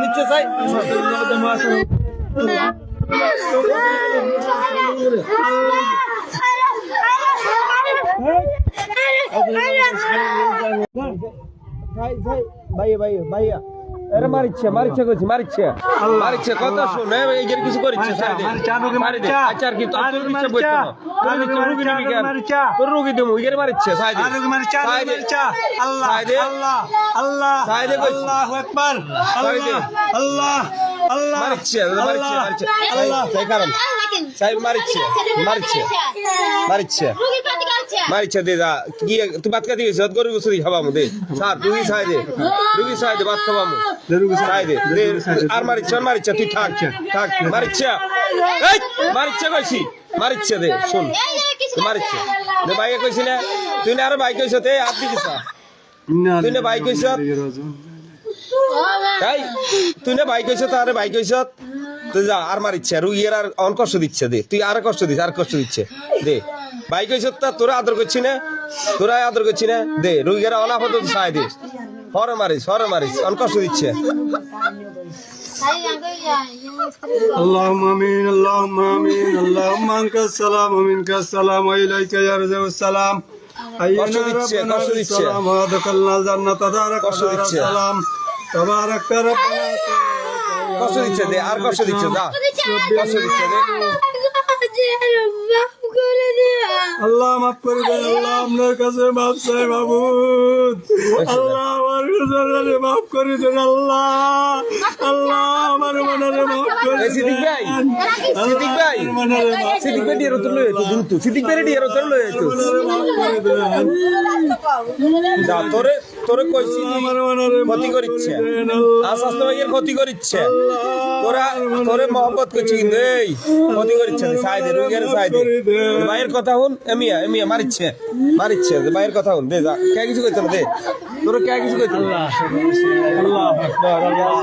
দিচ্ছে চাই ভাইয়া ভাইয়া ভাইয়া আরে মারিচ্ছে মারিচ্ছে কইছি মারিচ্ছে মারিচ্ছে কথা শুন এই যে কিছু করিচ্ছে মারি দে আচ্ছা কি তোর কিছু বইতো তোর কিছু রুগী রুগী কেন তোর রুগী দেবো ইগের মারিচ্ছে সাইদে রুগী মারিচ্ছে আল্লাহ আল্লাহ আল্লাহ সাইদে আল্লাহু আকবার আল্লাহ আল্লাহ আল্লাহ মারিচ্ছে মারিচ্ছে মারিচ্ছে আল্লাহ তাই কারণ সাই মারিচ্ছে মারিচ্ছে মারিচ্ছে মারিচ্ছে দে যা কি তুই বাত কাটি গেছিস গরু গুছরি খাবামু দে স্যার রুগী সাইদে ভাত খাবামু রুগী সাইদে দে আর মারিচ্ছে তুই থাক থাক মারিচ্ছে এই মারিচ্ছে কইছি মারিচ্ছে দে শুন মারিচ্ছে দে ভাইকে কইছি না তুই না আর ভাই কইছ তে আর দিছিস তুই না ভাই কইছ তাই তুই না ভাই কইছ তো আরে ভাই কইছ তুই যা আর মারিচ্ছে রুগীর আর অন কষ্ট দিচ্ছে দে তুই আর কষ্ট দিস আর কষ্ট দিচ্ছে দে ভাই কইছ তা তোরা আদর করছি না তোরা আদর করছি না দে রুগীর অনাপদ চাই দে হরে মারিস অন কষ্ট দিচ্ছে اللهم امين اللهم امين اللهم انك السلام ومنك السلام واليك يرجع السلام কষ্ট দিচ্ছে কষ্ট দিচ্ছে ودخلنا الجنة تبارك السلام تبارك ربنا কষ্ট দিচ্ছে দে আর কষ্ট দিচ্ছে দা কষ্ট দিচ্ছে দে আল্লাহ মাফ করে দেন আল্লাহ আপনার কাছে মাফ চাই মাবুদ আল্লাহ আমার কাছে মাফ করে দেন আল্লাহ আল্লাহ আমার মনে মাফ করে দেন সিদ্দিক ভাই সিদ্দিক ভাই ডিয়ার উত্তর লয়ে তো দ্রুত সিদ্দিক ভাই ডিয়ার উত্তর লয়ে তো যা তোরে কইছি ক্ষতি করিচ্ছে আস্তে ভাইয়ের ক্ষতি করিচ্ছে তোরে মহব্বত করছি কিন্তু এই ক্ষতি করিচ্ছে সাইদে রুগের সাইদে ভাইয়ের কথা হুন এমিয়া মারিচ্ছে ভাইয়ের কথা হুন দে যা কে কিছু কইতো না দে তোরে কে কিছু কইতো না আল্লাহু আকবার আল্লাহ